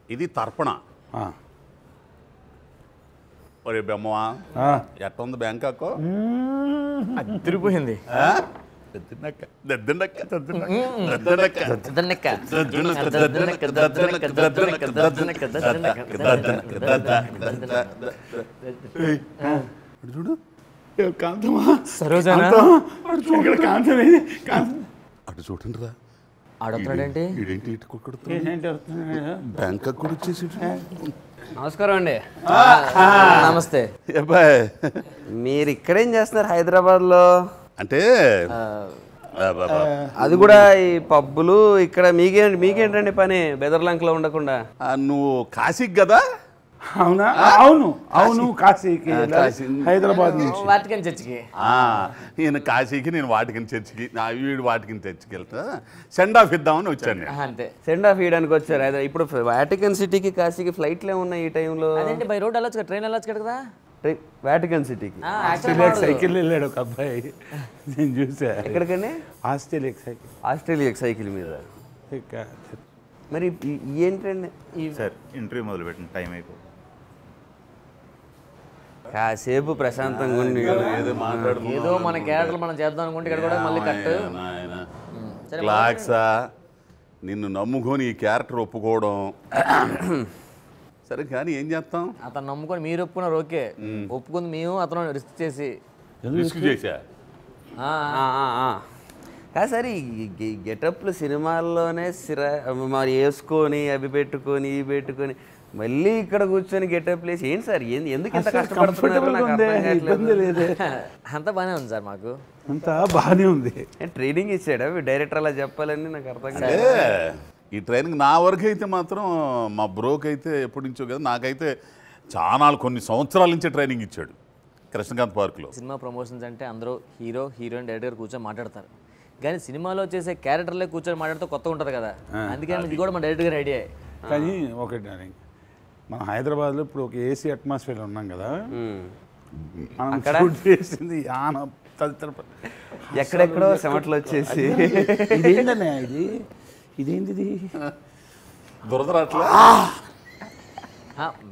ఇది తర్పణ. ఒరే బెమ్మవా, ఎట్టుంది బ్యాంకాక్? అదిరిపోయింది. చూడు సరోజానా అటు చూడండి రా. ఆడుతున్నాడేంటి? ఇదేంటి ఇటు బ్యాంకాక్ కూడా వచ్చేసి. నమస్కారం అండి. నమస్తే. అబ్బాయి మీరు ఇక్కడేం చేస్తున్నారు హైదరాబాద్లో? అంటే అది కూడా ఈ పబ్బులు ఇక్కడ మీకేంటండి పని బెదర్లంకలో ఉండకుండా? నువ్వు కాశీకి కదా? అవునా? అవును అవును, కాశీకి, హైదరాబాద్ నుంచి. వాటికన్ చర్చికి. ఈయన కాశీకి, నేను వాటికన్ చర్చికి, వీడు వాటికన్ చర్చికి వెళ్తా సెండ్ ఆఫ్ ఇద్దామని వచ్చాను. అంతే, సెండ్ ఆఫ్ ఇవ్వడానికి వచ్చారు. ఇప్పుడు వాటికన్ సిటీకి కాశీకి ఫ్లైట్లే ఉన్నాయి ఈ టైంలో. అదేంటి బై రోడ్ వెళ్ళొచ్చు, ట్రైన్ వెళ్ళొచ్చు కదా వాటికన్ సిటీకి. ఆస్ట్రేలియాకి సైకిల్ వెళ్ళాడు ఒక అబ్బాయి, నేను చూసా. ఎక్కడికండి? ఆస్ట్రేలియాకి సైకిల్. ఆస్ట్రేలియాకి సైకిల్ మీద. మరి ఏంటండి సార్, ఇంటర్వ్యూ మొదలు పెట్టిన టైం అయిపో. కాసేపు ప్రశాంతంగా ఉండి ఏదో మన క్యారెక్టర్ మనం చేద్దాం అనుకుంటే ఇక్కడ కూడా మళ్ళీ కట్. క్లాక్సా, నిన్ను నమ్ముకొని ఈ క్యారెక్టర్ ఒప్పుకోవడం సరే, కానీ ఏం చేస్తాం? అతను నమ్ముకొని మీరు ఒప్పుకున్నారు, ఓకే. ఒప్పుకుంది మేము, అతను రిస్క్ చేసి చేశా. కాదు సార్, ఈ గెటప్లు సినిమాల్లోనే మరి వేసుకొని అవి పెట్టుకొని ఇవి పెట్టుకొని మళ్ళీ ఇక్కడ కూర్చొని గెటప్ వేసి ఏంటి సార్, ఎందుకు ఇంత కష్టపడుతున్నారు? అంతా బాగానే ఉంది సార్, మాకు అంతా బాగానే ఉంది. ట్రైనింగ్ ఇచ్చాడా డైరెక్టర్ అలా చెప్పాలని? నాకు అర్థం కాదు. ఈ ట్రైనింగ్ నా వరకు అయితే మాత్రం, మా బ్రోకి అయితే ఎప్పటి నుంచో కదా, నాకైతే చాలా కొన్ని సంవత్సరాల నుంచే ట్రైనింగ్ ఇచ్చాడు కృష్ణకాంత్ పార్క్లో. సినిమా ప్రమోషన్స్ అంటే అందరూ హీరో హీరోయిన్ డైరెక్టర్ కూర్చొని మాట్లాడతారు, కానీ సినిమాలో చేసే క్యారెక్టర్లే కూర్చొని మాట్లాడితే కొత్తగా ఉంటుంది కదా. అందుకని ఇది కూడా మన డైరెక్టర్ గారి ఐడియా. కానీ ఒకటి, మనం హైదరాబాద్లో ఇప్పుడు ఒక ఏసీ అట్మాస్ఫియర్లో ఉన్నాం కదా, మనం షూట్ చేసింది ఎక్కడెక్కడో చెమటలు వచ్చేసి ఇదేంటనే ఇదేంటిది దురదరాట్లా.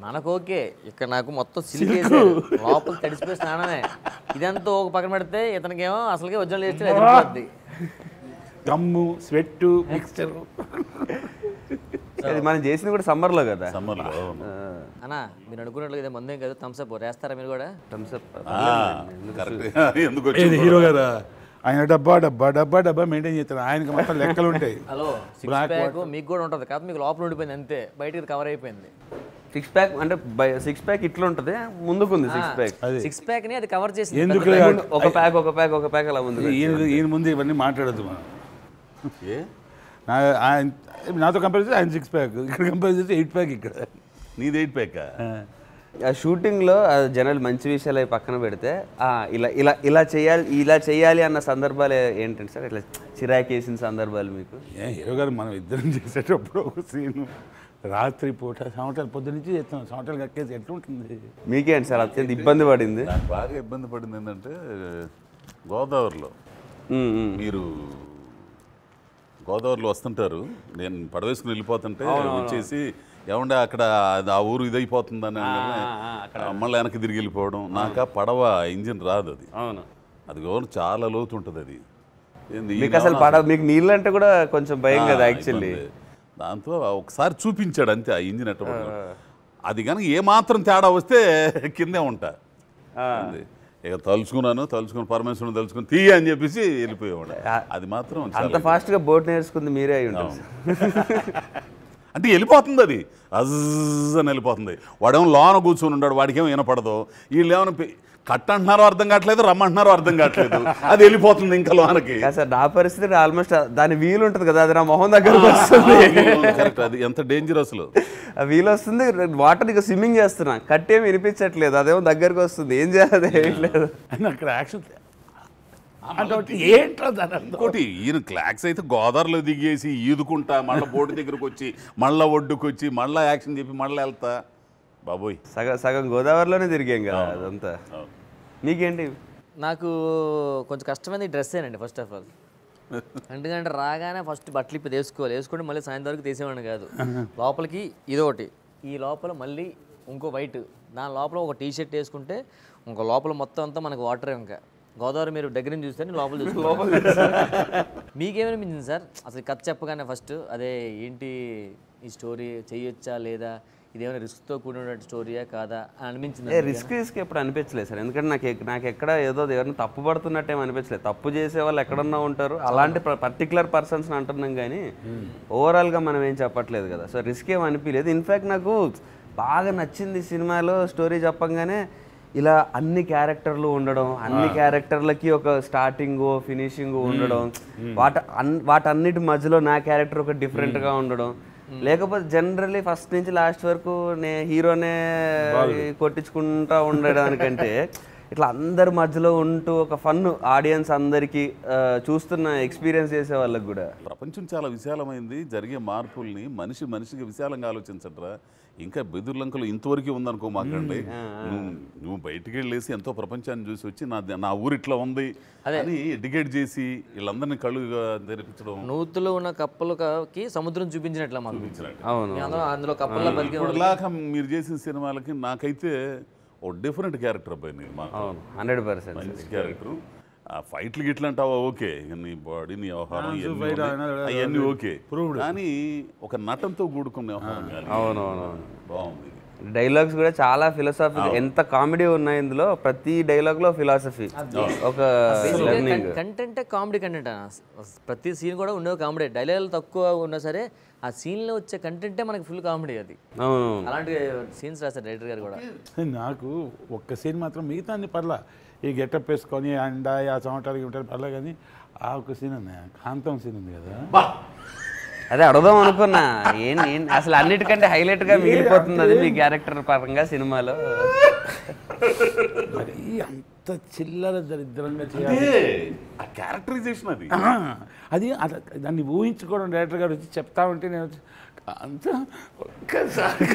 మనకు ఓకే, ఇక్కడ నాకు మొత్తం సిల్క్ లోపల తడిసిపోయి స్నానమే. ఇదంతా ఒక పక్కన పెడితే ఇతనికేమో అసలుకే వజ్రం చేస్తే గమ్ము స్వెట్ మిక్స్చర్. మనం చేసింది కూడా సమ్మర్లో కదా. సమ్మర్లో అన్నా మీరు అనుకున్నట్లు ఇదే మందేం కదా, థమ్స్అప్ వేస్తారా మీరు కూడా? థమ్స్అప్ ఎందుకు హీరో కదా, ఆయన డబ్బా డబ్బా డబ్బా డబ్బా మెయింటైన్ చేస్తారు, ఆయనకి మొత్తం లెక్కలు ఉంటాయి. హలో, సిక్స్ ప్యాక్ మీకు కూడా ఉంటుంది కాదు, మీకు లోపల ఉండిపోయింది అంతే, బయటికి కవర్ అయిపోయింది. సిక్స్ ప్యాక్ అంటే సిక్స్ ప్యాక్ ఇట్లా ఉంటుంది, ముందుకుంది సిక్స్ ప్యాక్. సిక్స్ ప్యాక్ ని అది కవర్ చేసి ఎందుకు ఒక ప్యాక్ ఒక ప్యాక్ ఒక ప్యాక్ అలా ఉంది. ఈయన ముందు ఇవన్నీ మాట్లాడద్దు మనం. నాతో కంపేర్ చేస్తే ఆయన 6 ప్యాక్, ఇక్కడ కంపేర్ చేస్తే 8 ప్యాక్. ఇక్కడ నీది 8 ప్యాక్. ఆ షూటింగ్లో జనాలు మంచి విషయాలు అవి పక్కన పెడితే ఇలా ఇలా ఇలా చేయాలి ఇలా చేయాలి అన్న సందర్భాలు ఏంటంటే సార్, ఇట్లా చిరాకు వేసిన సందర్భాలు మీకు? హీరో గారు మనం ఇద్దరం చేసేటప్పుడు ఒక సీను రాత్రి పూట సంవత్సరాలు పొద్దు నుంచి చేస్తాం, సంవత్సరాలు కక్కేసి ఎట్లుంటుంది? మీకేంటి సార్ అత్యంత ఇబ్బంది పడింది? బాగా ఇబ్బంది పడింది ఏంటంటే, గోదావరిలో మీరు గోదావరిలో వస్తుంటారు, నేను పడవేసుకుని వెళ్ళిపోతుంటే వచ్చేసి ఏమంటే అక్కడ ఆ ఊరు ఇదైపోతుందని మళ్ళీ వెనక్కి తిరిగి వెళ్ళిపోవడం. నాకు పడవ ఇంజిన్ రాదు, అది అది చాలా లోతు ఉంటుంది. అది అసలు పడవ మీకు నీళ్ళు అంటే కూడా కొంచెం భయం కదా యాక్చువల్లీ. దాంతో ఒకసారి చూపించాడు అంతే ఆ ఇంజిన్ ఎట్ట, అది కనుక ఏమాత్రం తేడా వస్తే కిందే ఉంటా. ఇక తలుచుకుని పరమేశ్వరుని తలుచుకుని తీయ అని చెప్పేసి వెళ్ళిపోయేవాడు. అది మాత్రం అంత ఫాస్ట్గా బోట్ నేర్చుకుంది మీరే అయి ఉంటారు. అంటే వెళ్ళిపోతుంది, అది అజ్జ్ అని వెళ్ళిపోతుంది. వాడేమో లోన కూర్చొని ఉన్నాడు, వాడికేమో వినపడదు. వీళ్ళు ఏమైనా కట్ అంటున్నారో అర్థం కావట్లేదు, రమ్మంటున్నారో అర్థం కావట్లేదు, అది వెళ్ళిపోతుంది ఇంకా లోనకి. సార్ నా పరిస్థితి ఆల్మోస్ట్ దాని వీలు ఉంటుంది కదా, అది నా మొహం దగ్గరకు వస్తుంది. కరెక్ట్, అది ఎంత డేంజర్ అసలు. ఆ వీలు వస్తుంది, వాటర్ ఇక స్విమ్మింగ్ చేస్తున్నా, కట్టేమి వినిపించట్లేదు, అదేమో దగ్గరకు వస్తుంది, ఏం చేయాలి వేయట్లేదు. అక్కడ యాక్షన్ ఇంకోటి, ఈయన క్లాక్స్ అయితే గోదావరిలో దిగేసి ఈదుకుంటా మళ్ళీ బోటు దగ్గరకు వచ్చి మళ్ళీ ఒడ్డుకు వచ్చి మళ్ళీ యాక్షన్ చెప్పి మళ్ళీ వెళ్తా. బాబోయ్, సగం గోదావరిలోనే తిరిగాం కదా అదంతా. మీకేంటి? నాకు కొంచెం కష్టమైంది డ్రెస్సేనండి. ఫస్ట్ ఆఫ్ ఆల్ ఎందుకంటే రాగానే ఫస్ట్ బట్టలు ఇప్పుడు వేసుకుంటే మళ్ళీ సాయంత్రం వరకు తీసేవాడిని కాదు. లోపలికి ఇదొకటి, ఈ లోపల మళ్ళీ ఇంకో వైట్, దాని లోపల ఒక టీ షర్ట్ వేసుకుంటే ఇంకో లోపల మొత్తం అంతా మనకు వాటర్. ఇంకా గోదావరి మీరు దగ్గర నుంచి చూస్తే లోపల మీకేమనిపించింది సార్ అసలు కథ చెప్పగానే ఫస్ట్? అదే ఏంటి ఈ స్టోరీ చేయొచ్చా లేదా, ఇదేమైనా రిస్క్తో కూడిన స్టోరీయా కాదా అని అనిపించింది? రిస్క్ ఎప్పుడు అనిపించలేదు సార్. ఎందుకంటే నాకు ఎక్కడ ఏదో ఎవరైనా తప్పు పడుతున్నట్టు ఏమి అనిపించలేదు. తప్పు చేసే వాళ్ళు ఎక్కడన్నా ఉంటారు, అలాంటి పర్టికులర్ పర్సన్స్ని అంటున్నాం కానీ ఓవరాల్గా మనం ఏం చెప్పట్లేదు కదా. సో రిస్క్ ఏమి అనిపించలేదు. ఇన్ఫ్యాక్ట్ నాకు బాగా నచ్చింది సినిమాలో స్టోరీ చెప్పంగానే ఇలా అన్ని క్యారెక్టర్లు ఉండడం, అన్ని క్యారెక్టర్లకి ఒక స్టార్టింగ్ ఫినిషింగ్ ఉండడం, వాటన్నిటి మధ్యలో నా క్యారెక్టర్ ఒక డిఫరెంట్గా ఉండడం. లేకపోతే జనరల్లీ ఫస్ట్ నుంచి లాస్ట్ వరకు హీరోనే కొట్టించుకుంటా ఉండడానికంటే ఇట్లా అందరి మధ్యలో ఉంటూ ఒక ఫన్ ఆడియన్స్ అందరికీ చూస్తున్న ఎక్స్పీరియన్స్ చేసే వాళ్ళకి కూడా. ప్రపంచం చాలా విశాలమైంది, జరిగే మార్పుల్ని మనిషికి విశాలంగా ఆలోచించట్రా. ఇంకా బెదుర్లంకలు ఇంతవరకు ఉందనుకో మాకండి, నువ్వు బయటికి వెళ్ళేసి ఎంతో ప్రపంచాన్ని చూసి వచ్చి నా ఊరు ఇట్లా ఉంది అని ఎడ్యుకేట్ చేసి వీళ్ళందరినీ కళ్ళు తెరిపించడం. నూతులో ఉన్న కప్పలకి సముద్రం చూపించినట్లా మాకు. అందులో కప్పల్లో ఇప్పటిలాగా మీరు చేసిన సినిమాలకి నాకైతే ఓ డిఫరెంట్ క్యారెక్టర్ అబ్బాయి నేను. 100% మంచి క్యారెక్టర్. ఆ ఫైట్లు గిట్లా అంటావా ఓకే, నీ బాడీ నీ వ్యవహారం అవన్నీ ఓకే, కానీ ఒక నటంతో కూడుకున్న వ్యవహారం కానీ బాగుంది. డైలాగ్స్ కూడా చాలా ఫిలాసఫీ, ఎంత కామెడీ ఉన్నాయి ఇందులో. ప్రతి డైలాగ్ లో ఫిలాసఫీ, ఒక కంటెంట్ కామెడీ కంటెంట్. ప్రతి సీన్ కూడా ఉండేవి కామెడీ. డైలాగ్ తక్కువ ఉన్నా సరే ఆ సీన్లో వచ్చే కంటెంటే మనకి ఫుల్ కామెడీ. అది అలాంటి సీన్స్ రాశారు డైరెక్టర్ గారు కూడా. నాకు ఒక్క సీన్ మాత్రం మిగతా అన్ని పర్లా, ఈ గెటప్ వేసుకొని అండ్ ఆ చమటాలకి ఉంటారు పర్లే, కానీ ఆ ఒక సీన్ ఉంది, కాంతం సీన్ ఉంది కదా, అదే అడదాం అనుకున్నా. అసలు అన్నిటికంటే హైలైట్ గా మిగిలిపోతుంది అది మీ క్యారెక్టర్ పరంగా సినిమాలో. మరి అంత చిల్లర దరిద్రంగా క్యారెక్టరైజేషన్ అది దాన్ని ఊహించుకోవడం డైరెక్టర్ గారు వచ్చి చెప్తా ఉంటే నేను అంత ఒక్కసారి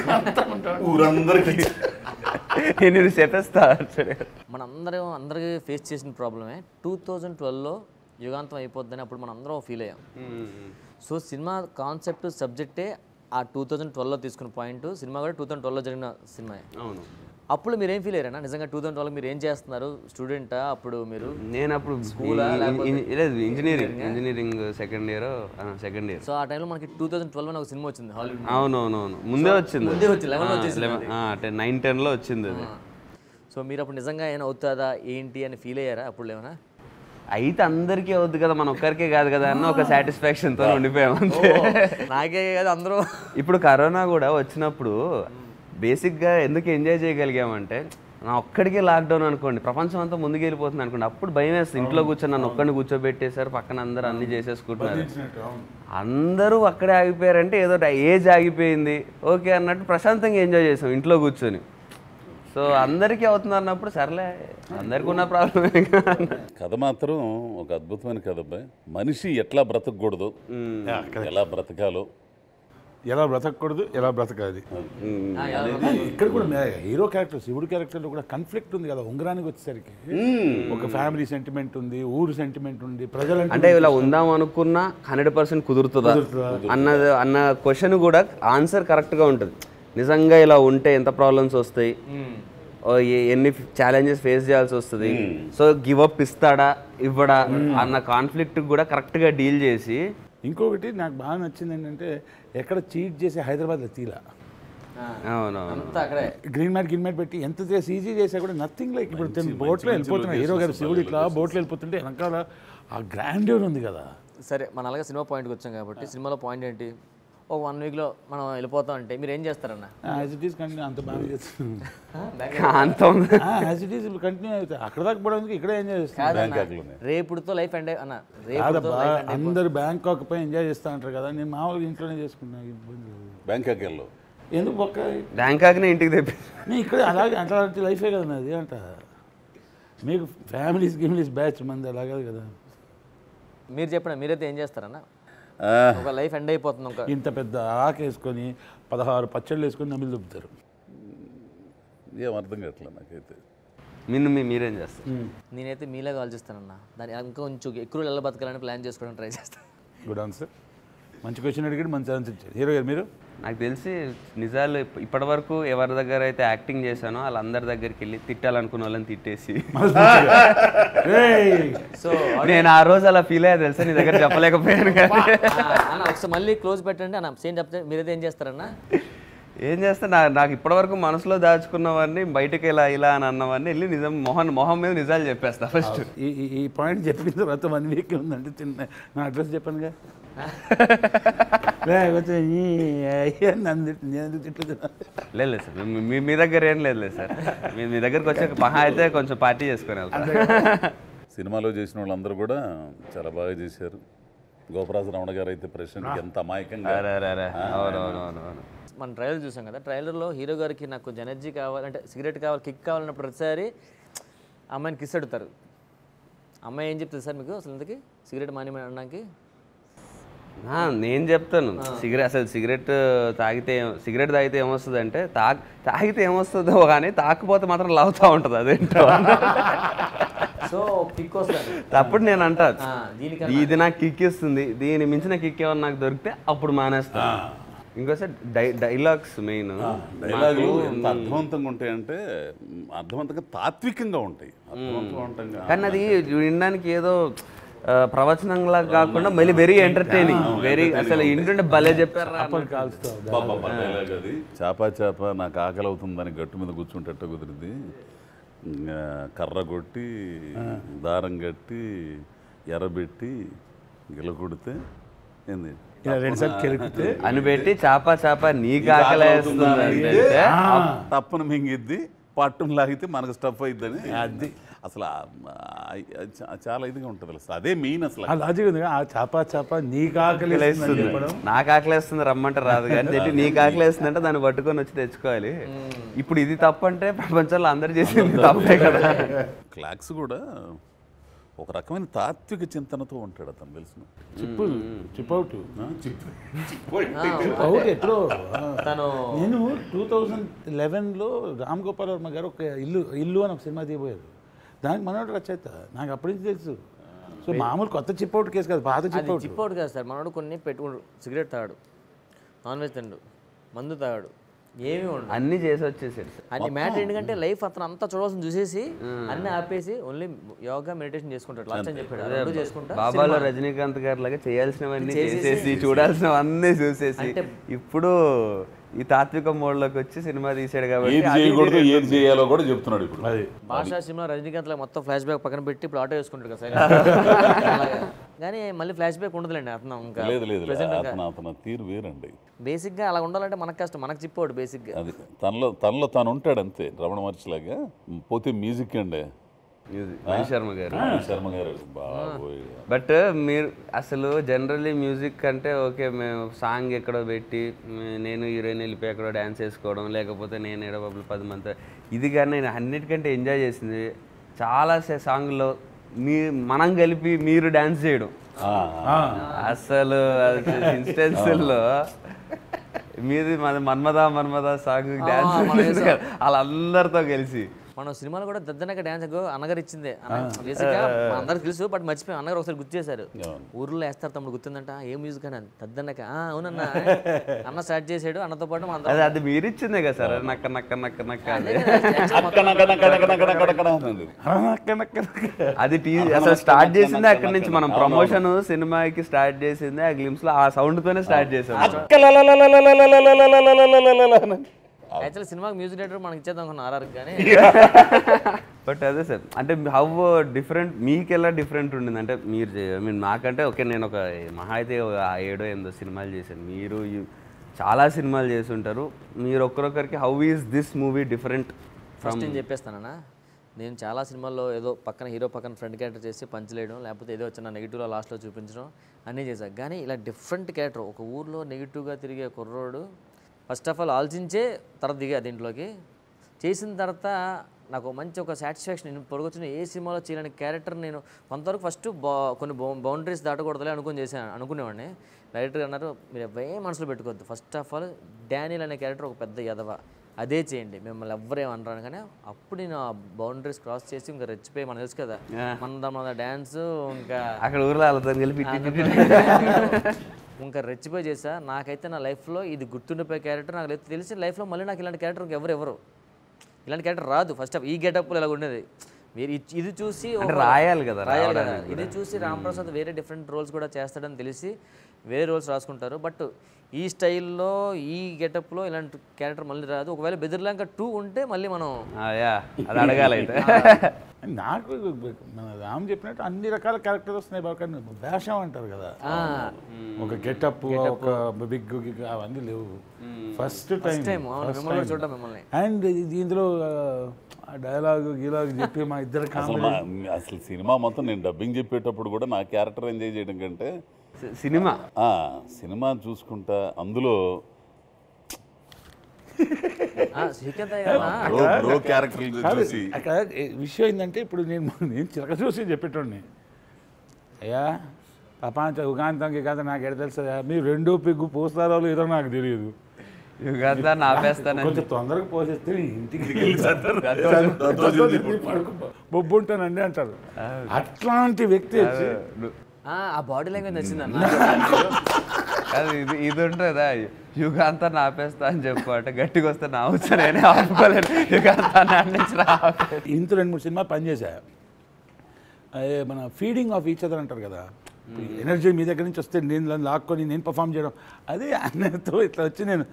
ఊరందరికీ నేను చెప్పేస్తా. అందరికీ ఫేస్ చేసిన ప్రాబ్లమే 2012లో యుగాంతం అయిపోద్దని అప్పుడు మనం అందరం ఫీల్ అయ్యాం. సో సినిమా కాన్సెప్ట్ సబ్జెక్టే ఆ 2012లో తీసుకున్న పాయింట్. సినిమా కూడా 2012లో జరిగిన సినిమా. అవును. అప్పుడు మీరు ఏం ఫీల్ అయ్యారా నిజంగా? 2012 మీరు ఏం చేస్తున్నారు? స్టూడెంటా అప్పుడు మీరు? నేను అప్పుడు ఇంజనీరింగ్ సెకండ్ ఇయర్. సో ఆ టైంలో మనకి 2012 ఒక సినిమా వచ్చింది హాలీవుడ్. అవునవునవును, ముందే వచ్చింది. 9-10లో వచ్చింది అది. సో మీరు అప్పుడు నిజంగా ఏమైనా అవుతుందా ఏంటి అని ఫీల్ అయ్యారా అప్పుడు? ఏమైనా అయితే అందరికీ అవుద్ది కదా, మన ఒక్కరికే కాదు కదా అన్న ఒక సాటిస్ఫాక్షన్తో ఉండిపోయాం అంతే. నాకే కాదు అందరూ. ఇప్పుడు కరోనా కూడా వచ్చినప్పుడు బేసిక్గా ఎందుకు ఎంజాయ్ చేయగలిగామంటే, నా ఒక్కడికే లాక్డౌన్ అనుకోండి, ప్రపంచం అంతా ముందుకు వెళ్ళిపోతుంది అనుకోండి, అప్పుడు భయం వేస్తుంది. ఇంట్లో కూర్చొని నన్ను ఒక్కడిని కూర్చోబెట్టేశారు, పక్కన అందరూ అన్ని చేసేసుకుంటున్నారు, అందరూ అక్కడే ఆగిపోయారంటే ఏదో ఏజ్ ఆగిపోయింది ఓకే అన్నట్టు ప్రశాంతంగా ఎంజాయ్ చేసాం ఇంట్లో కూర్చొని. సో అందరికీ అవుతుంది అన్నప్పుడు సర్లే, అందరికీ ఉన్న ప్రాబ్లమే. కథ మాత్రం ఒక అద్భుతమైన కథ అబ్బాయి. మనిషి ఎట్లా బ్రతకూడదు, ఎలా బ్రతకాలో, ఎలా బ్రతకూడదు, ఎలా బ్రతకాలి. ఇక్కడ కూడా హీరో క్యారెక్టర్ శివుడు క్యారెక్టర్లో కూడా కాన్ఫ్లిక్ట్ ఉంది కదా. ఉంగరానికి వచ్చేసరికి ఒక ఫ్యామిలీ సెంటిమెంట్ ఉంది, ఊరు సెంటిమెంట్ ఉంది, ప్రజలు అంటే ఇలా ఉందాం అనుకున్నా 100% కుదురుతుందా అన్న క్వశ్చన్ కూడా ఆన్సర్ కరెక్ట్గా ఉంటుంది. నిజంగా ఇలా ఉంటే ఎంత ప్రాబ్లమ్స్ వస్తాయి, ఎన్ని ఛాలెంజెస్ ఫేస్ చేయాల్సి వస్తుంది, సో గివ్ అప్ ఇస్తాడా ఇవ్వడా అన్న కాన్ఫ్లిక్ట్ కూడా కరెక్ట్గా డీల్ చేసి. ఇంకొకటి నాకు బాగా నచ్చింది ఏంటంటే, ఎక్కడ చీట్ చేసి హైదరాబాద్లో తీలా. గ్రీన్ మ్యాట్ పెట్టి ఎంత చేసి ఈజీ చేసా కూడా నథింగ్ లైక్. ఇప్పుడు బోట్లో వెళ్ళిపోతున్నాడు హీరో గారు, శివుడు ఇట్లా బోట్లో వెళ్ళిపోతుంటే వెనకాల ఆ గ్రాండ్యూర్ ఉంది కదా. సరే, మన అలాగే సినిమా పాయింట్కి వచ్చాం కాబట్టి సినిమాలో పాయింట్ ఏంటి? ఒక 1 వీక్లో మనం వెళ్ళిపోతాం అంటే మీరు ఏం చేస్తారన్న? యాజ్ ఇట్ ఈస్ కంటిన్యూ, అంత బాగా చేస్తాను. యాజ్ ఇట్ ఈస్ కంటిన్యూ అవుతాయి. అక్కడ దాకా పోవడానికి ఇక్కడ ఎంజాయ్ చేస్తాను. రేపుడుతో లైఫ్ ఎండ్ అన్న. అందరు బ్యాంకాక్ పై ఎంజాయ్ చేస్తా అంటారు కదా, నేను మామూలుగా ఇంట్లోనే చేసుకున్నాను. ఇబ్బంది బ్యాంకాక్ వెళ్ళి ఎందుకు పక్క బ్యాంకాక్ని ఇంటికి తెప్పి నేను ఇక్కడ అలాగే అలాంటి లైఫే కదా నాది. అంట మీకు ఫ్యామిలీస్ బ్యాచ్ మంది అలాగే కదా. మీరు చెప్పండి, మీరైతే ఏం చేస్తారన్న? ఒక లైఫ్ ఎండ్ అయిపోతుంది. ఒక ఇంత పెద్ద ఆకు వేసుకొని 16 పచ్చళ్ళు వేసుకొని నమిలి దుబ్బుతారు. ఏం అర్థం కావట్లేదు నాకైతే. మీరేం చేస్తారు? నేనైతే మీలాగా ఆలోచిస్తానన్నా. దాన్ని ఇంకా కొంచెం ఎక్కువ ఎలా బతకాలని ప్లాన్ చేసుకోవడానికి ట్రై చేస్తాను. Good answer. మంచి క్వశ్చన్ అడిగాడు, మంచి ఆన్సర్ ఇచ్చాడు. హీరో గారు మీరు? నాకు తెలిసి నిజాలు ఇప్పటి వరకు ఎవరి దగ్గర అయితే యాక్టింగ్ చేశానో వాళ్ళందరి దగ్గరికి వెళ్ళి తిట్టాలనుకున్న వాళ్ళని తిట్టేసి సో నేను ఆ రోజు అలా ఫీల్ అయ్యా తెలుసా, నీ దగ్గర చెప్పలేకపోయాను కానీ. అన్న ఒకసారి మళ్ళీ క్లోజ్ పెట్టండి అన్న. సేమ్ చెప్తే మీరైతే ఏం చేస్తారన్నా? ఏం చేస్తా, నాకు ఇప్పటివరకు మనసులో దాచుకున్నవన్నీ బయటకు ఇలా అని అన్నవన్నీ వెళ్ళి నిజం మొహం మీద నిజాలు చెప్పేస్తా ఫస్ట్. ఈ పాయింట్ చెప్పిన తర్వాత 1 వీక్ ఉందంటే చిన్న నా అడ్రస్ చెప్పానుగా. లేదు సార్, మీ దగ్గర ఏం లేదు సార్. మీ దగ్గరకు వచ్చే మహా అయితే కొంచెం పార్టీ చేసుకుని వెళ్తాను. సినిమాలో చేసిన వాళ్ళందరూ కూడా చాలా బాగా చేశారు. గోపరాజు రమణ గారు అయితే ప్రెసిడెంట్కి ఎంత అమాయకంగా. అవునవునవును. మన ట్రైలర్ చూసాం కదా, ట్రైలర్లో హీరో గారికి నాకు కొంచెం ఎనర్జీ కావాలంటే సిగరెట్ కావాలి, కిక్ కావాలన్న ప్రతిసారి అమ్మాయిని కిస్ అడుగుతారు. అమ్మాయి ఏం చెప్తుంది సార్ మీకు అసలు ఇంతకీ సిగరెట్ మానేయడానికి? నేను చెప్తాను, సిగరెట్ తాగితే ఏమొస్తుంది అంటే తాగితే ఏమొస్తుందో కానీ తాకపోతే మాత్రం లాగుతూ ఉంటుంది అదేంటో. సో కిక్ వస్తుంది. అప్పుడు నేను అంటా, ఇది నాకు కిక్ ఇస్తుంది, దీని మించిన కిక్ ఏమన్నా నాకు దొరికితే అప్పుడు మానేస్తాను. ఇంకోసారి డైలాగ్స్ మెయిన్ డైలాగులు ఎంత అర్థవంతంగా ఉంటాయంటే అర్థవంతంగా తాత్వికంగా ఉంటాయి. కానీ అది వినడానికి ఏదో ప్రవచనంలా కాకుండా మళ్ళీ వెరీ ఎంటర్టైనింగ్, వెరీ అసలు ఇంటుంటే భలే చెప్పారు. డైలాగ్ అది, చాపా చాప నాకు ఆకలి అవుతుందని గట్టు మీద కూర్చుంటట్టు కుదిరింది, కర్ర కొట్టి దారం కట్టి ఎర్రబెట్టి గిలకొడితే ఏంది అని పెట్టి చాప నీకు ఆకలేస్తుంది తప్పను మింగిద్ది, పట్టును లాగితే మనకు స్టఫ్ అయిద్దని. అది అసలు చాలా ఇదిగా ఉంటుంది అసలు. అదే మెయిన్ అసలు లాజిక్ ఉంది. చాప నీకు ఆకలేస్తుంది, నాకు ఆకలేస్తుంది రమ్మంటే రాదు కానీ నీకు ఆకలేస్తుంది అంటే దాన్ని పట్టుకొని వచ్చి తెచ్చుకోవాలి. ఇప్పుడు ఇది తప్పంటే ప్రపంచంలో అందరు చేసేది తప్పే కదా. క్లాక్స్ కూడా ఒక రకమైన తాత్విక చింతనతో ఉంటాడు అతను, తెలిసిన ఎప్పుడో నేను 2011లో రామ్ గోపాల్ వర్మ గారు ఒక ఇల్లు అని ఒక సినిమా తీయబోయారు. దానికి మనోడు రచయిత, నాకు అప్పటి నుంచి తెలుసు. సో మామూలు కొత్త చిప్అవుట్ కేసు కాదు, పాత చిప్అవుట్ కాదు సార్. మనోడు కొన్ని పెట్టుకుని సిగరెట్ తాగాడు, నాన్ వెజ్ తిండు, మందు తాగాడు, ఏమి ఉండదు, అన్ని చేసి వచ్చేసాడు. అన్ని మ్యాటర్ ఏంటంటే లైఫ్ అతను అంతా చూడాల్సిన చూసేసి అన్ని ఆపేసి ఓన్లీ యోగా మెడిటేషన్ చేసుకుంటాడు. లాస్ట్ అని చెప్పాడు చేసుకుంటా. బాబాలో రజనీకాంత్ గారి లాగా చేయాల్సినవన్నీ చేసేసి చూడాల్సినవన్నీ చూసేసి ఇప్పుడు ఈ తాత్విక మోడ్లోకి వచ్చి సినిమా తీసాడు కాబట్టి ఏది చేయాలో కూడా చెప్తున్నాడు. ఇప్పుడు భాషా సినిమా రజనీకాంత్ లాగా మొత్తం ఫ్లాష్ బ్యాక్ పక్కన పెట్టి ఇప్పుడు ఆటో వేసుకుంటాడు కదా. కానీ మళ్ళీ ఫ్లాష్ బ్యాక్ ఉండదులేండి అతను. ఇంకా అతను తీరు వేరండి. బేసిక్గా అలా ఉండాలంటే మనకు కష్టం, మనకు చెప్పాడు బేసిక్గా. అది తనలో తాను ఉంటాడు అంతే, రమణ మహర్షి లాగా. పోతే మ్యూజిక్ అండి, శర్మ గారు. బట్ మీరు అసలు జనరల్లీ మ్యూజిక్ అంటే ఓకే, మేము సాంగ్ ఎక్కడో పెట్టి నేను హీరోయిన్ వెళ్ళిపోయి ఎక్కడో డ్యాన్స్ వేసుకోవడం, లేకపోతే నేను ఎడబబ్బులు 10 మంది, ఇది కానీ నేను అన్నిటికంటే ఎంజాయ్ చేసింది చాలా సాంగ్లో మనం కలిపి మీరు డ్యాన్స్ చేయడం. అసలు ఇన్స్టెన్స్లో మీది మన్మదా సాంగ్ డ్యాన్స్ వాళ్ళందరితో కలిసి మనం సినిమాలో కూడా దద్దనక డ్యాన్స్ అన్నగారు ఇచ్చిందే. అందరికి తెలుసు బట్ మర్చిపోయి అన్నగారు ఒకసారి గుర్తు చేశారు. ఊర్లో వేస్తారు తమ్ముడు గుర్తుందంట, ఏ మ్యూజిక్ అని దద్దనక. అవునన్న అన్న స్టార్ట్ చేసాడు, అన్నతో పాటు అది మీరు ఇచ్చిందే కదా సార్. నక్క నక్క నక్క నక్క అది అసలు స్టార్ట్ చేసింది అక్కడి నుంచి. మనం ప్రమోషన్ సినిమాకి స్టార్ట్ చేసింది ఆ గ్లిమ్స్ లో, ఆ సౌండ్ తోనే స్టార్ట్ చేసాం. యాక్చువల్లీ సినిమాకి మ్యూజిక్ డైరెక్టర్ మనకి ఇచ్చేద్దాం అనుకున్నా ఆర్ఆర్ కానీ. బట్ అదే సార్, అంటే హౌ డిఫరెంట్ మీకు ఎలా డిఫరెంట్ ఉండింది అంటే మీరు నాకంటే ఓకే, నేను ఒక మహా అయితే 7-8 సినిమాలు చేశాను, మీరు చాలా సినిమాలు చేసి ఉంటారు. మీరు ఒక్కరొక్కరికి how is this movie different? First నేను చెప్పేస్తానన్నా, నేను చాలా సినిమాల్లో ఏదో పక్కన హీరో పక్కన ఫ్రంట్ క్యారెక్టర్ చేసి పంచలేయడం, లేకపోతే ఏదో వచ్చిన నెగిటివ్లో లాస్ట్లో చూపించడం అన్నీ చేశాను. కానీ ఇలా డిఫరెంట్ క్యారెక్టర్, ఒక ఊర్లో నెగిటివ్గా తిరిగే కుర్రోడు ఫస్ట్ ఆఫ్ ఆల్ ఆలోచించే తర్వాత దిగా దీంట్లోకి చేసిన తర్వాత నాకు మంచి ఒక సాటిస్ఫాక్షన్. నేను పొరగొచ్చిన ఏ సినిమాలో చేయలేని క్యారెక్టర్ నేను కొంతవరకు ఫస్ట్ కొన్ని బౌండరీస్ దాటకూడదులే అనుకునేవాడిని. డైరెక్టర్ అన్నారు మీరు ఏ మనసులో పెట్టుకోవద్దు, ఫస్ట్ ఆఫ్ ఆల్ డానియల్ అనే క్యారెక్టర్ ఒక పెద్ద యదవ, అదే చేయండి, మిమ్మల్ని ఎవ్వరేం అనరాను. కానీ అప్పుడు నేను ఆ బౌండరీస్ క్రాస్ చేసి ఇంకా రెచ్చిపోయి, మనకు తెలుసు కదా మన డ్యాన్స్ ఇంకా అక్కడ ఊర్లో వాళ్ళతో కలిపి ఇంకా రెచ్చిపోయి చేసా. నాకైతే నా లైఫ్లో ఇది గుర్తుండిపోయే క్యారెక్టర్. నాకు తెలిసి లైఫ్లో మళ్ళీ నాకు ఇలాంటి క్యారెక్టర్ ఎవరు ఇలాంటి క్యారెక్టర్ రాదు. ఫస్ట్ ఆఫ్ ఈ గెటప్లో ఇలా ఉండేది. మీరు ఇది చూసి రాయాలి కదా. ఇది చూసి రాంప్రసాద్ వేరే డిఫరెంట్ రోల్స్ కూడా చేస్తాడని తెలిసి వేరే రోల్స్ రాసుకుంటారు. బట్ ఈ స్టైల్లో ఈ గెటప్లో ఇలాంటి క్యారెక్టర్ మళ్ళీ రాదు. ఒకవేళ బెదిర్లంక 2 ఉంటే మళ్ళీ మనం అది అడగాలైతే. నాకు మన రామ్ చెప్పినట్టు అన్ని రకాల క్యారెక్టర్స్ వస్తున్నాయి బాగా. వేషం అంటారు కదా, ఒక గెటప్, ఒక బిగ్ గిగ్ అవన్నీ లేవు. ఫస్ట్ టైం చూడడం మిమ్మల్ని. అండ్ ఇందులో డైలాగ్ గీలాగ్ చెప్పి మా ఇద్దరు అసలు సినిమా మొత్తం నేను డబ్బింగ్ చెప్పేటప్పుడు కూడా నా క్యారెక్టర్ ఎంజాయ్ చేయడం కంటే సినిమా చూసుకుంటా అందులో అక్కడ విషయం ఏంటంటే, ఇప్పుడు నేను చిలక చూసి చెప్పేటోడిని, అయ్యా ప్రపంచ ఉగాంతంకి కదా నాకు ఎడ తెలుస్తుందా, మీరు 2 పెగ్గు పోస్తారో లేదో నాకు తెలియదు, కొంచెం తొందరగా పోసేస్తే ఇంటికి బొబ్బు ఉంటానండి అంటారు. అట్లాంటి వ్యక్తి ఆ బాడీ లాంగ్వేజ్ నచ్చిందన్న. ఇది ఉంటుందా, యుగాంతాన్ని ఆపేస్తా అని చెప్పు అంటే గట్టిగా వస్తే నా వచ్చా నేనే ఆపుకోలేను, యుగాంతాన్ని ఇంత 2-3 సినిమా పనిచేసా. అదే మన ఫీడింగ్ ఆఫ్ ఈచ్ అదర్ అంటారు కదా, ఎనర్జీ మీ దగ్గర నుంచి వస్తే నేను లాక్కొని నేను పర్ఫామ్ చేయడం, అదే అన్నతో ఇట్లా వచ్చి నేను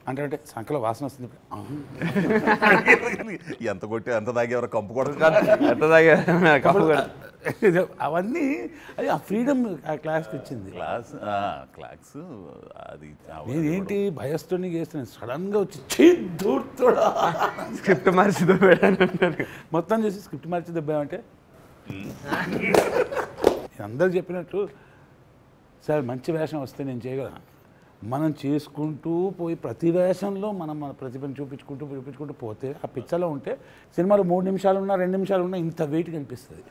అంటే సంకలో వాసన వస్తుంది. ఎంత కొట్టి ఎంత తాగేవారు కంపు కూడా ఎంత తాగే అవన్నీ అది ఆ ఫ్రీడమ్ ఆ క్లాస్కి ఇచ్చింది. క్లాస్ అది నేనేంటి భయస్తుని చేస్తున్నాను, సడన్గా వచ్చి దూర్తుడా స్క్రిప్ట్ మార్చి మొత్తం చేసి స్క్రిప్ట్ మార్చి దెబ్బామంటే అందరు చెప్పినట్టు సార్ మంచి వేషం వస్తే నేను చేయగలను. మనం చేసుకుంటూ పోయి ప్రతి వేషంలో మనం మన ప్రతిభను చూపించుకుంటూ పోతే ఆ పిక్చర్లో ఉంటే సినిమాలో 3 నిమిషాలు ఉన్నా 2 నిమిషాలు ఉన్నా ఇంత వెయిట్ కనిపిస్తుంది.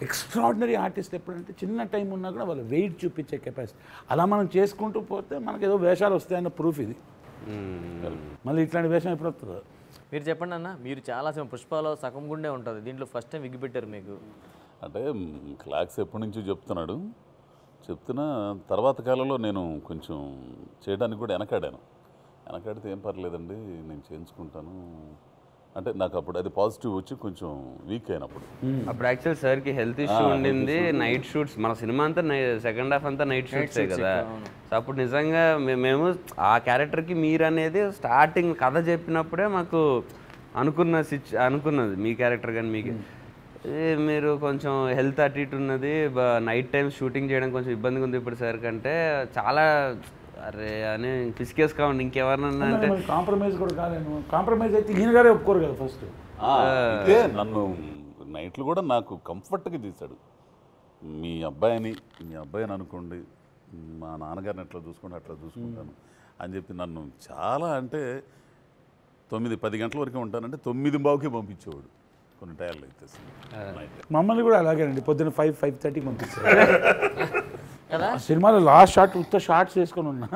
ఎక్స్ట్రాడినరీ ఆర్టిస్ట్ ఎప్పుడంటే చిన్న టైం ఉన్నా కూడా వాళ్ళు వెయిట్ చూపించే కెపాసిటీ. అలా మనం చేసుకుంటూ పోతే మనకి ఏదో వేషాలు వస్తాయన్న ప్రూఫ్ ఇది. మళ్ళీ ఇట్లాంటి వేషం ఎప్పుడు వస్తుందో మీరు చెప్పండి అన్న. మీరు చాలా పుష్పాలో సగం గుండే ఉంటుంది, దీంట్లో ఫస్ట్ టైం విగ్గి పెట్టారు మీకు. అంటే క్లాక్స్ ఎప్పటి నుంచో చెప్తున్నా తర్వాత కాలంలో నేను కొంచెం చేయడానికి కూడా వెనకాడితే ఏం పర్లేదండి నేను చేయించుకుంటాను అంటే నాకు అప్పుడు అది పాజిటివ్ వచ్చి కొంచెం వీక్ అయినప్పుడు. అప్పుడు యాక్చువల్ సార్కి హెల్త్ ఇష్యూ ఉండింది, నైట్ షూట్స్, మన సినిమా అంతా సెకండ్ హాఫ్ అంతా నైట్ షూట్సే కదా. సో అప్పుడు నిజంగా మేము ఆ క్యారెక్టర్కి మీరు అనేది స్టార్టింగ్ కథ చెప్పినప్పుడే మాకు అనుకున్నది మీ క్యారెక్టర్ కానీ మీకు మీరు కొంచెం హెల్త్ అటు ఇటు ఉన్నది, నైట్ టైం షూటింగ్ చేయడం కొంచెం ఇబ్బందిగా ఉంది ఇప్పుడు సార్ కంటే చాలా అరే అని పిసికేసుకోండి ఇంకెవరన్నా అంటే కాంప్రమైజ్ కూడా కాలేను. కాంప్రమైజ్ అయితే ఈయన గారే ఒప్పుకోరు కదా ఫస్ట్. ఇదే నన్ను నైట్లు కూడా నాకు కంఫర్ట్గా చేశాడు. మీ అబ్బాయిని అనుకోండి, మా నాన్నగారిని ఎట్లా చూసుకుంటే అట్లా చూసుకుంటాను అని చెప్పి నన్ను చాలా అంటే 9-10 గంటల వరకు ఉంటానంటే 9:15కి పంపించేవాడు కొన్ని టైర్లు అయితే. మమ్మల్ని కూడా అలాగేనండి, పొద్దున్న 5-5:30కి పంపిస్తారు. సినిమాలో లాస్ట్ షార్ట్స్ వేసుకొని ఉన్నా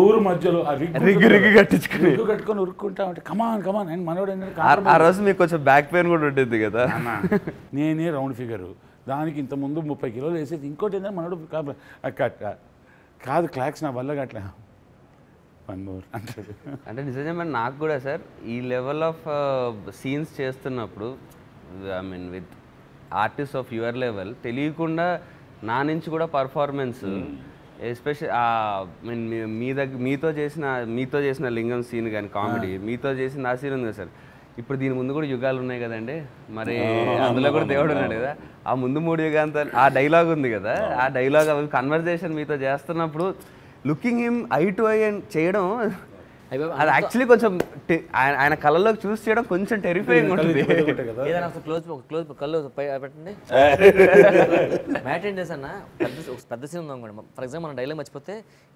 ఊరు మధ్యలో రిగ్గు కట్టుకొని ఉరుక్కుంటా ఉంటే కమాన్ అండ్ మనోడు ఆ రోజు మీకు కొంచెం బ్యాక్ పెయిన్ కూడా ఉంటుంది కదా. నేనే రౌండ్ ఫిగరు, దానికి ఇంతకుముందు 30 కిలోలు వేసేది. ఇంకోటి ఏంటంటే మనోడు కాదు క్లాక్స్ నా వల్ల అట్లా 1 more అంటాడు. అంటే నిజంగా నాకు కూడా సార్ ఈ లెవెల్ ఆఫ్ సీన్స్ చేస్తున్నప్పుడు I mean with artist of your level తెలియకుండా నా నుంచి కూడా పర్ఫార్మెన్స్ ఎస్పెషల్ మీన్ మీతో చేసిన లింగం సీన్ కానీ కామెడీ మీతో చేసిన ఆ సీన్ ఉంది కదా సార్. ఇప్పుడు దీని ముందు కూడా యుగాలు ఉన్నాయి కదండి, మరి అందులో కూడా దేవుడు ఉన్నాడు కదా. ఆ ముందు 3 యుగాంతాలు ఆ డైలాగ్ ఉంది కదా, ఆ డైలాగ్ కన్వర్జేషన్ మీతో చేస్తున్నప్పుడు looking him I to I and చేయడం అది యాక్చువల్లీ కొంచెం ఆయన కళ్ళలోకి చూసి చేయడం కొంచెం టెరిఫైయింగ్ ఉంటుంది. కళ్ళు పెట్టండి. మ్యాటర్ ఏం చేసా అన్న, పెద్ద సీన్ ఉందాం కూడా. ఫర్ ఎగ్జాంపుల్ మనం డైలాగ్ మర్చిపోతే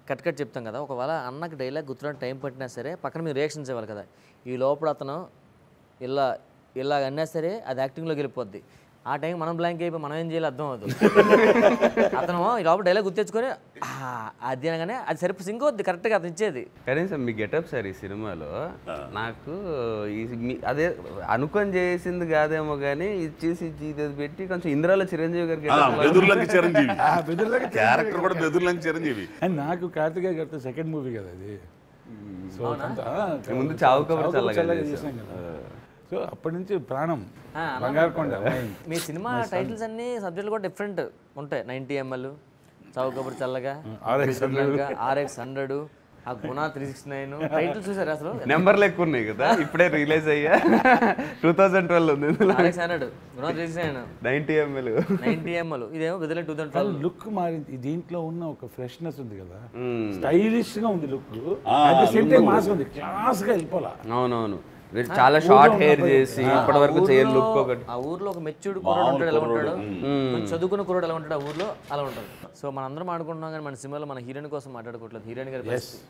కట్ చెప్తాం కదా. ఒకవేళ అన్నకి డైలాగ్ గుర్తున్న టైం పట్టినా సరే పక్కన మీరు రియాక్షన్స్ ఇవ్వాలి కదా. ఈ లోపల అతను ఇలా అన్నా సరే అది యాక్టింగ్లోకి వెళ్ళిపోద్ది. ఆ టైం మనం బ్లాంక్ అయిపోయి మనం ఏం చేయాలి అర్థం అవుతుంది. అతను ఈ లోపల డైలాగ్ గుర్తెచ్చుకొని అది అనగానే అది సరిపో సింక్ అవుద్ది కరెక్ట్గా అతను ఇచ్చేది. కనీసం మీ గెటప్ సార్ ఈ సినిమాలో నాకు అదే అనుకొని చేసింది కాదేమో కానీ ఇచ్చేసి ఇది పెట్టి కొంచెం ఇంద్రాల చిరంజీవి గారికి బెదుర్లంకి చిరంజీవి క్యారెక్టర్ కూడా బెదుర్లంకి చిరంజీవి. అండ్ నాకు కార్తికేయ గారితో సెకండ్ మూవీ కదా అది. సో ముందు చావు కబురు చల్లగా చేసాం కదా. సో అప్పటి నుంచి ప్రాణం బంగారుకొండ. మీ సినిమా టైటిల్స్ అన్ని సబ్జెక్టులు కూడా డిఫరెంట్ ఉంటాయి. 90 ml, చావు కబురు చల్లగా, RX 100, ఆ గుణ 369 టైటిల్ చూసారు అసలు నెంబర్లు ఎక్కువ ఉన్నాయి కదా. ఇప్పుడే రిలీజ్ అయ్యా 2012 ఉంది. RX 100, గుణ 369, 90 ml, ఇదేమో బెదిలే 2012. లుక్ మారింది. దీంట్లో ఉన్న ఒక ఫ్రెష్నెస్ ఉంది కదా, స్టైలిష్ గా ఉంది look. At the same time mass ఉంది, క్లాస్ గా వెళ్ళిపోలా. అవునవును, చాలా షార్ట్ హెయిర్ చేసి ఇప్పటి వరకు చేయని లుక్ ఒకటి. ఆ ఊర్లో ఒక మెచ్యూర్డ్ కుర్రాడు ఉంటాడు, ఎలా ఉంటాడు, కొంచెం చదువుకున్న కుర్రాడు ఎలా ఉంటాడు ఆ ఊర్లో అలా ఉంటుంది. సో మనందరం ఆడుకుంటున్నాం కానీ మన సినిమాలో మన హీరోయిన్ కోసం మాట్లాడుకోవట్లేదు. హీరోయిన్ గారి పరిస్థితి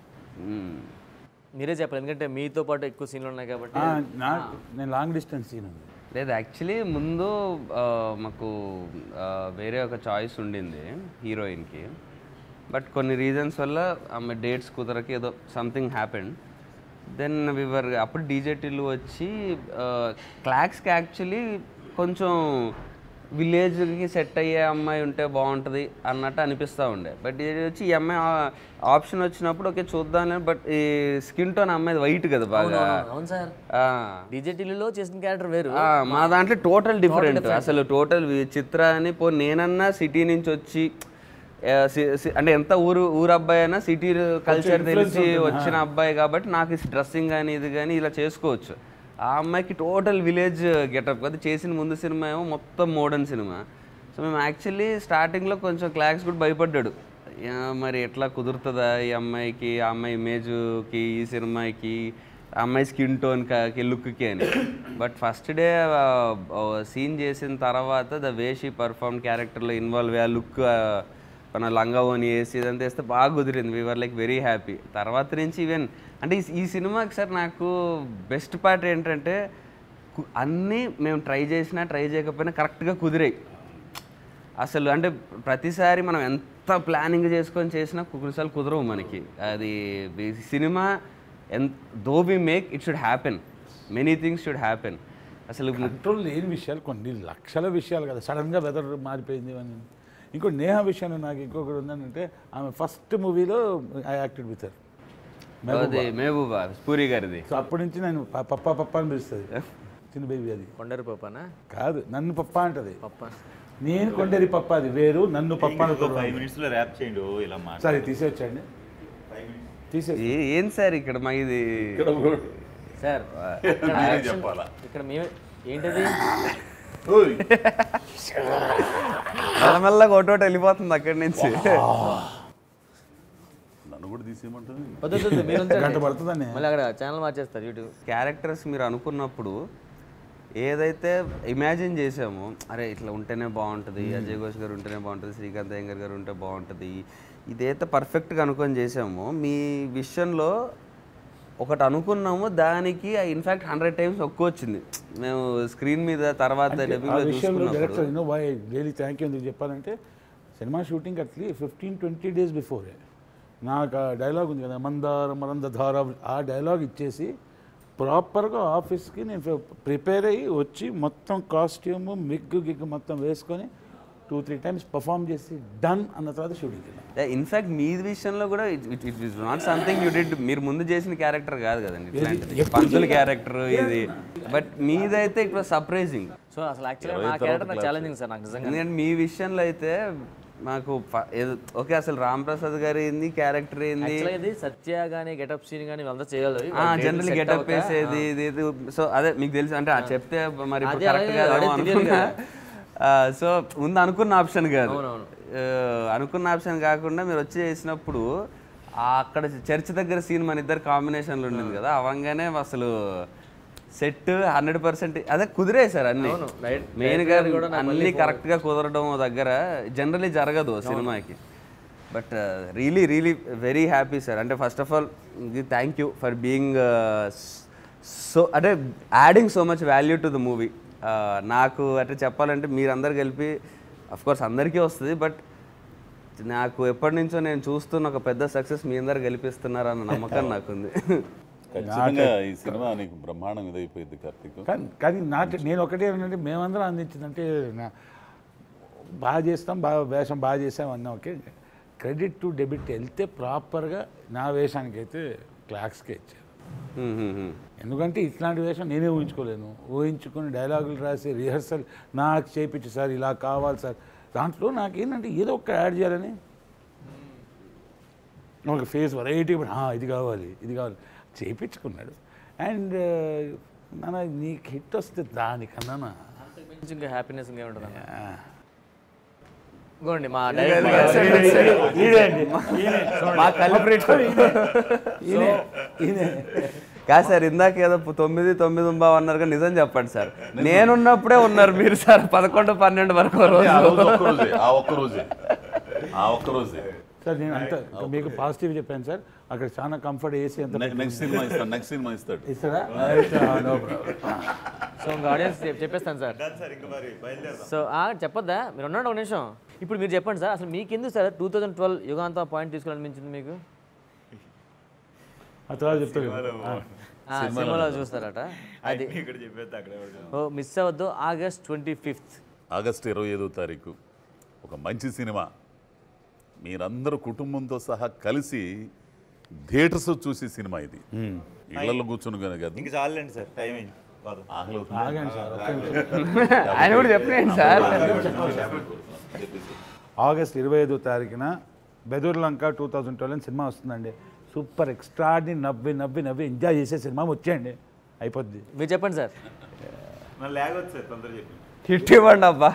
మీరే చెప్పాలి, ఎందుకంటే మీతో పాటు ఎక్కువ సీన్లు ఉన్నాయి కాబట్టి. నేను లాంగ్ డిస్టెన్స్ సీన్ ఉంది. లేదు, యాక్చువల్లీ ముందు మాకు వేరే ఒక చాయిస్ ఉండింది హీరోయిన్కి. బట్ కొన్ని రీజన్స్ వల్ల ఆమె డేట్స్ కుదరకి ఏదో సంథింగ్ హ్యాపెండ్. దెన్ వివర్ అప్పుడు డీజేటీలు వచ్చి క్లాక్స్కి యాక్చువల్లీ కొంచెం విలేజ్కి సెట్ అయ్యే అమ్మాయి ఉంటే బాగుంటుంది అన్నట్టు అనిపిస్తూ ఉండే. బట్ ఇది వచ్చి ఈ అమ్మాయి ఆప్షన్ వచ్చినప్పుడు ఓకే చూద్దాం. బట్ ఈ స్కిన్ టోన్ అమ్మాయి వైట్ కదా బాగా. అవును సార్, డీజేటీలో చేసిన క్యారెక్టర్ వేరు, మా దాంట్లో టోటల్ డిఫరెంట్. అసలు టోటల్ చిత్ర అని నేనన్నా సిటీ నుంచి వచ్చి అంటే ఎంత ఊరు అబ్బాయి అయినా సిటీ కల్చర్ తెలిసి వచ్చిన అబ్బాయి కాబట్టి నాకు డ్రెస్సింగ్ కానీ ఇది కానీ ఇలా చేసుకోవచ్చు. ఆ అమ్మాయికి టోటల్ విలేజ్ గెటప్ కదా. చేసిన ముందు సినిమా ఏమో మొత్తం మోడర్న్ సినిమా. సో మేము యాక్చువల్లీ స్టార్టింగ్లో కొంచెం క్లాక్స్ కూడా భయపడ్డాడు, మరి ఎట్లా కుదురుతుందా ఈ అమ్మాయికి, ఆ అమ్మాయి ఇమేజ్కి, ఈ సినిమాకి, ఆ అమ్మాయి స్కిన్ టోన్కి, లుక్కి అని. బట్ ఫస్ట్ డే సీన్ చేసిన తర్వాత ద వే షీ పర్ఫార్మ్ క్యారెక్టర్లో ఇన్వాల్వ్ అయ్యే లుక్, మన లంగా ఓని వేసి ఇదంతా వేస్తే బాగా కుదిరింది. We are like very happy. తర్వాత నుంచి ఈవెన్ అంటే ఈ సినిమాకి సార్ నాకు బెస్ట్ పార్ట్ ఏంటంటే అన్నీ మేము ట్రై చేసినా ట్రై చేయకపోయినా కరెక్ట్గా కుదిరాయి. అసలు అంటే ప్రతిసారి మనం ఎంత ప్లానింగ్ చేసుకొని చేసినా కొన్నిసార్లు కుదరవు మనకి. అది cinema though we make it should happen, many things should happen. అసలు కంట్రోల్ లేని విషయాలు, కొన్ని లక్షల విషయాలు కదా, సడన్గా వెదర్ మారిపోయింది అని. ఇంకో నేహ విషయంలో నాకు ఇంకొకటి ఉందంటే, ఆమె ఫస్ట్ మూవీలో I acted with her, Mehbooba puri గారిది. సో అప్పటి నుంచి నేను పప్పా పప్పా అని పిలుస్తుంది చిన్న బేబీ. అది కొండరి పప్పానా కాదు, నన్ను పప్పా అంటది. పప్ప నేను కొండరి పప్ప, అది వేరు, నన్ను పప్పా అని. 5 minutes లో ర్యాప్ చేయండి ఇలా మాట. సరే తీసేయచ్చండి, ఏం సార్ ఇక్కడ మా ఇది సార్ చెప్పాలా ఇక్కడ మేము ఏంటది మెల్లమెల్లగా ఒకటోటి వెళ్ళిపోతుంది అక్కడి నుంచి. నన్ను కూడా తీసేయమంటుంది. గంట పడుతుందండి. మళ్ళీ అక్కడ ఛానల్ మార్చేస్తారు యూట్యూబ్. క్యారెక్టర్స్ మీరు అనుకున్నప్పుడు ఏదైతే ఇమాజిన్ చేసామో, అరే ఇట్లా ఉంటేనే బాగుంటుంది, అజయ్ ఘోష్ గారు ఉంటేనే బాగుంటుంది, శ్రీకాంత్ అయ్యంగర్ గారు ఉంటే బాగుంటుంది, ఇదైతే పర్ఫెక్ట్గా అనుకొని చేసాము. మీ విషయంలో ఒకటి అనుకున్నాము, దానికి ఇన్ఫ్యాక్ట్ 100 times ఎక్కువ వచ్చింది. మేము స్క్రీన్ మీద తర్వాత డైరెక్టర్ రియలీ థ్యాంక్ యూ ఎందుకు చెప్పాలంటే, cinema shooting Atlee 15-20 days before నాకు ఆ డైలాగ్ ఉంది కదా, మందార మరందధార, ఆ డైలాగ్ ఇచ్చేసి ప్రాపర్గా ఆఫీస్కి నేను ప్రిపేర్ అయ్యి వచ్చి మొత్తం కాస్ట్యూము గిగ్గు మొత్తం వేసుకొని 2-3 times పర్ఫామ్ చేసి డన్ అన్న తర్వాత షూటింగ్. ఇన్ఫాక్ట్ మీ విషయంలో కూడా it is not something you did. మీరు ముందు చేసిన క్యారెక్టర్ కాదు కదండి, పంతుల క్యారెక్టర్ ఇది. బట్ మీదైతే ఇట్ వాస్ సర్ప్రైజింగ్. సో అసలు యాక్చువల్గా నా క్యారెక్టర్ నాకు ఛాలెంజింగ్ సార్, నాకు నిజంగా. ఎందుకంటే మీ విషయంలో అయితే మాకు ఓకే, అసలు రామ్ ప్రసాద్ గారు ఏంది, క్యారెక్టర్ ఏంది, ఇది సత్య కానీ గెటప్ సీన్ కానీ వాళ్ళంతా చేయాలి, జనరల్ గెటప్ వేసేది ఇది. సో అదే మీకు తెలుసు అంటే చెప్తే మరి కరెక్ట్ గా. సో ముందు అనుకున్న ఆప్షన్ కాదు, అనుకున్న ఆప్షన్ కాకుండా మీరు వచ్చి చేసినప్పుడు అక్కడ చర్చ్ దగ్గర సీన్ మన ఇద్దరు కాంబినేషన్లో ఉండింది కదా, అవంగానే అసలు సెట్ 100% అదే కుదిరాయి సార్. అన్ని మెయిన్గా అన్ని కరెక్ట్గా కుదరడం దగ్గర జనరలీ జరగదు సినిమాకి. But really really very happy sir. అంటే first of all thank you for being so, అంటే adding so much value to the movie. నాకు అంటే చెప్పాలంటే మీరందరు కలిపి కోర్స్ అందరికీ వస్తుంది, బట్ నాకు ఎప్పటి నుంచో నేను చూస్తున్న ఒక పెద్ద సక్సెస్ మీ అందరు గెలిపిస్తున్నారు అన్న నమ్మకం నాకుంది. ఖచ్చితంగా ఈ సినిమా నీకు బ్రహ్మాండం ఇదైపోయింది కార్తీక్. కానీ నేను ఒకటే ఏంటంటే మేమందరం అందించిందంటే బాగా చేస్తాం, బాగా వేషం బాగా చేసాం అన్నా ఓకే, క్రెడిట్ టు డెబిట్ వెళ్తే ప్రాపర్గా నా వేషానికి అయితే క్లాక్స్కే ఇచ్చారు. ఎందుకంటే ఇట్లాంటి వేషం నేనే ఊహించుకోలేను, ఊహించుకొని డైలాగులు రాసి రిహర్సల్ నాకు చేయించి సార్ ఇలా కావాలి సార్, దాంట్లో నాకేంటంటే ఏదో ఒక యాడ్ చేయాలని ఒక ఫేస్ వెరైటీ ఇది కావాలి ఇది కావాలి చేయించుకున్నాడు. అండ్ నాన్న నీకు హిట్ వస్తే దానికన్నా ఇంకా హ్యాపీనెస్ ఇంకేముంటుంది ఇంకోండి మా కాదు సార్, ఇందాక ఏదో 9 అన్నారు కానీ నిజం చెప్పండి సార్, నేనున్నప్పుడే ఉన్నారు మీరు సార్ 11-12 వరకు ఒక్క రోజే సార్. నేను అంత మీకు పాజిటివ్ చెప్పాను సార్, అక్కడ చాలా కంఫర్ట్ వేసి ఎంత నెక్స్ట్ సినిమా ఇస్తాడు ఇస్తారా? సో ఇంకా ఆడియన్స్ చెప్పేస్తాను సార్. సో చెప్పొద్దా మీరు ఉన్నాడు ఒక నిమిషం. ఇప్పుడు మీరు చెప్పండి సార్, అసలు మీకు ఎందుకు సార్ 2012 యుగాంతం పాయింట్ తీసుకోవాలనిపించింది మీకు? ఆ తర్వాత చెప్తాను. సినిమాలో చూస్తారట అది. మిస్ అవ్వద్దు. ఆగస్ట్ 25 ఆగస్ట్ 25వ తారీఖు ఒక మంచి సినిమా, మీరందరూ కుటుంబంతో సహా కలిసి థియేటర్స్ చూసే సినిమా ఇది. ఇళ్లలో కూర్చొని కాదు. ఇంక చాలండి సార్, టైం అయింది. ఆగండి సార్, ఆయన కూడా చెప్పలేండి సార్. ఆగస్ట్ 25వ తారీఖున బెదూర్లంక 2012 సినిమా వస్తుందండి. సూపర్ ఎక్స్ట్రాడినరీ, నవ్వి ఎంజాయ్ చేసే సినిమా వచ్చేయండి, అయిపోద్ది. మీరు చెప్పండి సార్. లేకపోతే సార్ తొందరగా చెప్పండి. హిట్ ఇవ్వండి అబ్బా.